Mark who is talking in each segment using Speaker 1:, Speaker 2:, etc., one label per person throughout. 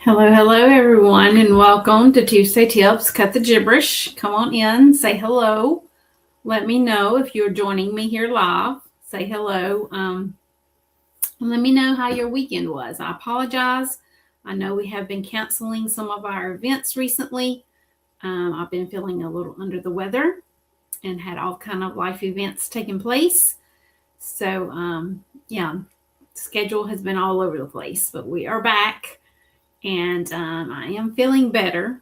Speaker 1: Hello, everyone, and welcome to Tuesday Tips. Cut the gibberish. Come on in, say hello. Let me know if you're joining me here live. Say hello. Let me know how your weekend was. I apologize. I know we have been canceling some of our events recently. I've been feeling a little under the weather and had all kind of life events taking place. So, schedule has been all over the place, but we are back. And I am feeling better.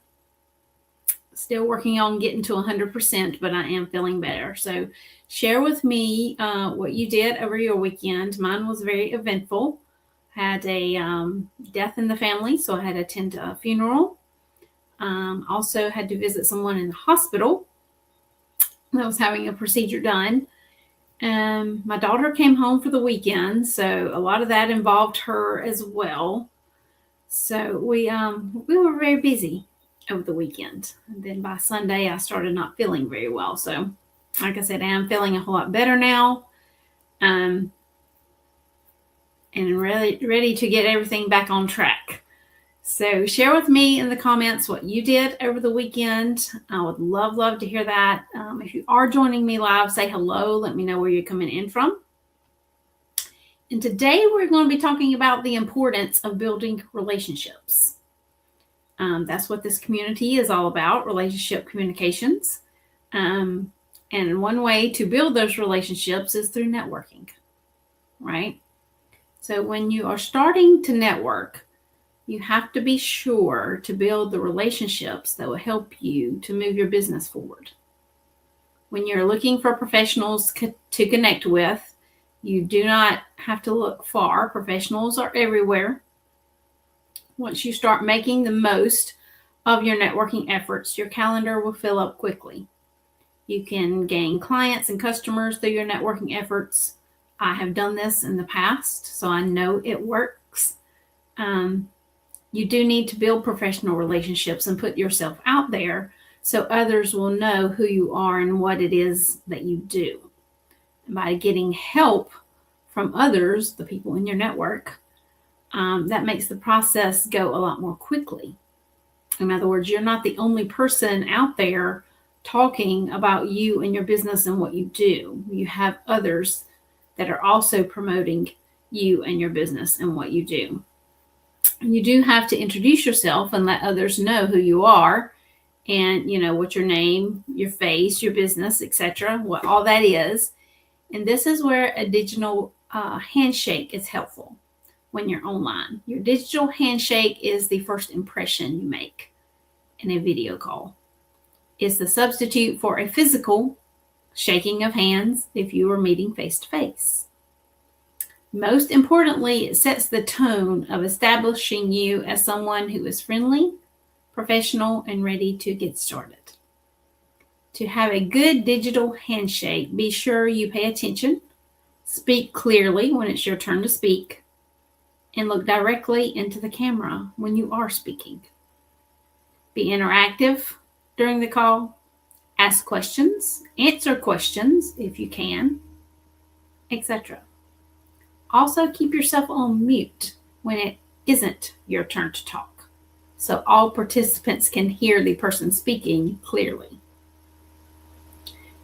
Speaker 1: Still working on getting to 100%, but I am feeling better. So share with me what you did over your weekend. Mine was very eventful. Had a death in the family, so I had to attend a funeral. Also had to visit someone in the hospital that was having a procedure done. My daughter came home for the weekend, so a lot of that involved her as well. So we were very busy over the weekend. And then by Sunday, I started not feeling very well. So, like I said, I am feeling a whole lot better now. And ready to get everything back on track. So share with me in the comments what you did over the weekend. I would love to hear that. If you are joining me live, say hello. Let me know where you're coming in from. And today we're going to be talking about the importance of building relationships. That's what this community is all about, relationship communications. And one way to build those relationships is through networking, right? So when you are starting to network, you have to be sure to build the relationships that will help you to move your business forward. When you're looking for professionals to connect with, you do not have to look far. Professionals are everywhere. Once you start making the most of your networking efforts, your calendar will fill up quickly. You can gain clients and customers through your networking efforts. I have done this in the past, so I know it works. You do need to build professional relationships and put yourself out there so others will know who you are and what it is that you do. By getting help from others, the people in your network, that makes the process go a lot more quickly. In other words, you're not the only person out there talking about you and your business and what you do. You have others that are also promoting you and your business and what you do. And you do have to introduce yourself and let others know who you are and, what your name, your face, your business, etc., what all that is. And this is where a digital handshake is helpful when you're online. Your digital handshake is the first impression you make in a video call. It's the substitute for a physical shaking of hands if you are meeting face to face. Most importantly, it sets the tone of establishing you as someone who is friendly, professional, and ready to get started. To have a good digital handshake, be sure you pay attention, speak clearly when it's your turn to speak, and look directly into the camera when you are speaking. Be interactive during the call, ask questions, answer questions if you can, etc. Also, keep yourself on mute when it isn't your turn to talk, so all participants can hear the person speaking clearly.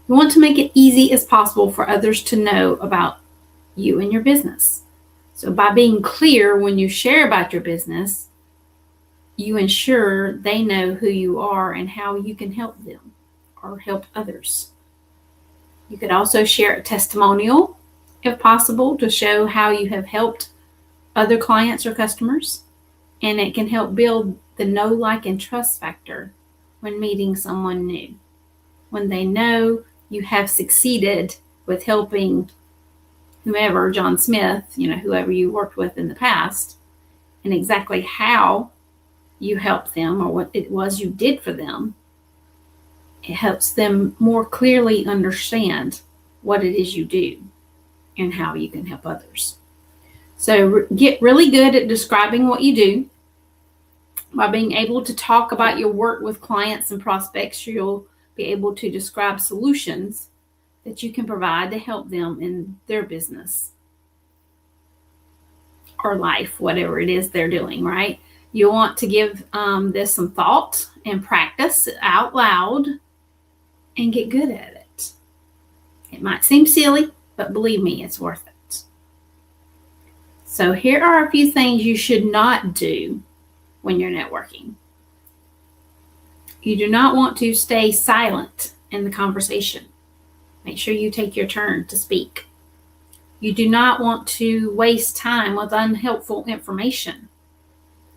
Speaker 1: You want to make it easy as possible for others to know about you and your business. So by being clear when you share about your business, you ensure they know who you are and how you can help them or help others. You could also share a testimonial, if possible, to show how you have helped other clients or customers. And it can help build the know, like, and trust factor when meeting someone new. When they know you have succeeded with helping whomever, John Smith, whoever you worked with in the past, and exactly how you helped them or what it was you did for them, it helps them more clearly understand what it is you do and how you can help others. So get really good at describing what you do. By being able to talk about your work with clients and prospects, you'll be able to describe solutions that you can provide to help them in their business or life, whatever it is they're doing, right? You'll want to give this some thought and practice out loud and get good at it. It might seem silly, but believe me, it's worth it. So here are a few things you should not do when you're networking. You do not want to stay silent in the conversation. Make sure you take your turn to speak. You do not want to waste time with unhelpful information.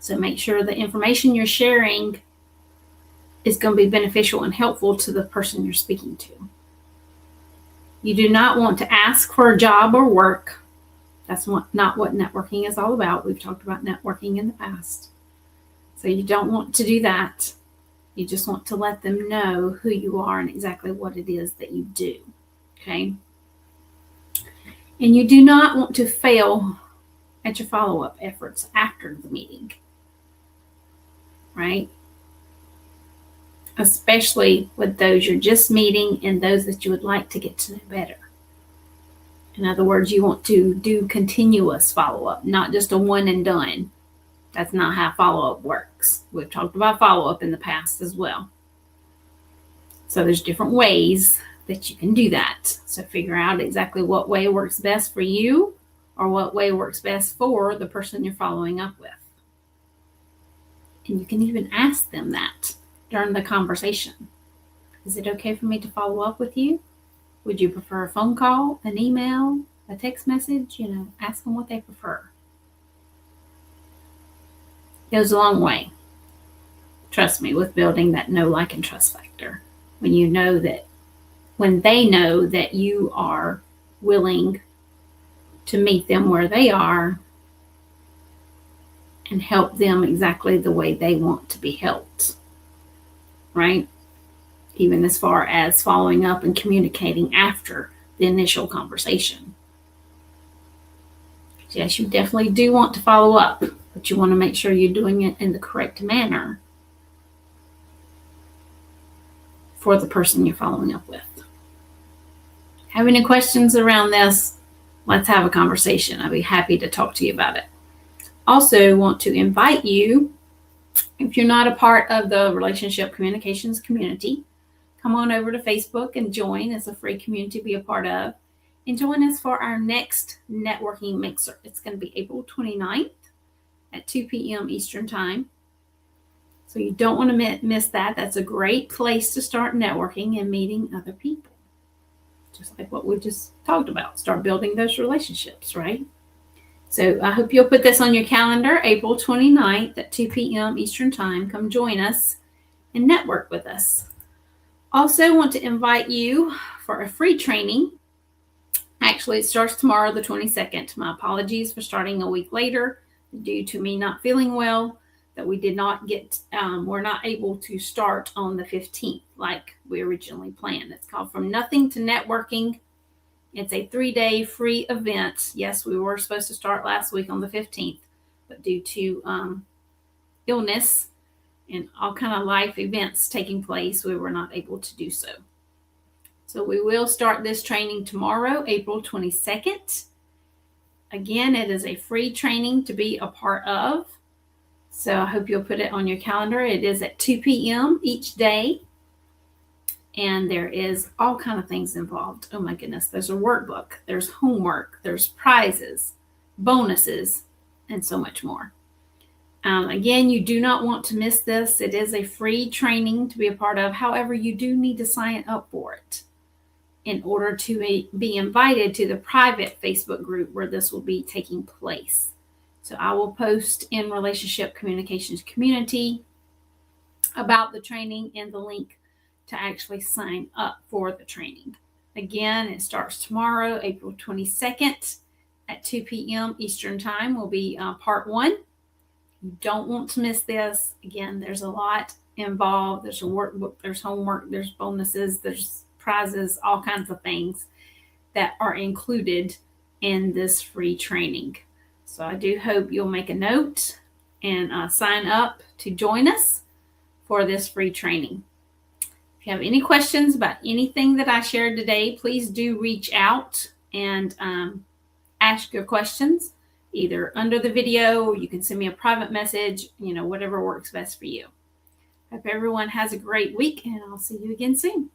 Speaker 1: So make sure the information you're sharing is going to be beneficial and helpful to the person you're speaking to. You do not want to ask for a job or work. That's not what networking is all about. We've talked about networking in the past. So you don't want to do that. You just want to let them know who you are and exactly what it is that you do. Okay? And you do not want to fail at your follow-up efforts after the meeting. Right? Especially with those you're just meeting and those that you would like to get to know better. In other words, you want to do continuous follow-up, not just a one and done. That's not how follow-up works. We've talked about follow-up in the past as well. So there's different ways that you can do that. So figure out exactly what way works best for you or what way works best for the person you're following up with. And you can even ask them that during the conversation. Is it okay for me to follow up with you? Would you prefer a phone call, an email, a text message? Ask them what they prefer. It goes a long way. Trust me, with building that know, like, and trust factor. When they know that you are willing to meet them where they are and help them exactly the way they want to be helped. Right? Even as far as following up and communicating after the initial conversation. Yes, you definitely do want to follow up, but you want to make sure you're doing it in the correct manner for the person you're following up with. Have any questions around this? Let's have a conversation. I'll be happy to talk to you about it. Also want to invite you, if you're not a part of the Relationship Communications community, come on over to Facebook and join. It's a free community to be a part of. And join us for our next networking mixer. It's going to be April 29th at 2 p.m. Eastern Time. So you don't want to miss that. That's a great place to start networking and meeting other people. Just like what we just talked about. Start building those relationships, right? So I hope you'll put this on your calendar, April 29th at 2 p.m. Eastern Time. Come join us and network with us. Also want to invite you for a free training. Actually, it starts tomorrow, the 22nd. My apologies for starting a week later due to me not feeling well, that we did not we're not able to start on the 15th like we originally planned. It's called From Nothing to Networking. It's a 3-day free event. Yes, we were supposed to start last week on the 15th, but due to illness and all kind of life events taking place, we were not able to do so. So we will start this training tomorrow, April 22nd. Again, it is a free training to be a part of. So I hope you'll put it on your calendar. It is at 2 p.m. each day. And there is all kind of things involved. Oh my goodness. There's a workbook. There's homework. There's prizes, bonuses, and so much more. Again, you do not want to miss this. It is a free training to be a part of. However, you do need to sign up for it in order to be invited to the private Facebook group where this will be taking place. So I will post in Relationship Communications Community about the training and the link to actually sign up for the training. Again, it starts tomorrow, April 22nd at 2 p.m. Eastern Time will be part 1. You don't want to miss this. Again, there's a lot involved. There's a workbook, there's homework, there's bonuses, there's prizes, all kinds of things that are included in this free training. So I do hope you'll make a note and sign up to join us for this free training. If you have any questions about anything that I shared today, please do reach out and ask your questions. either under the video, or you can send me a private message, whatever works best for you. Hope everyone has a great week, and I'll see you again soon.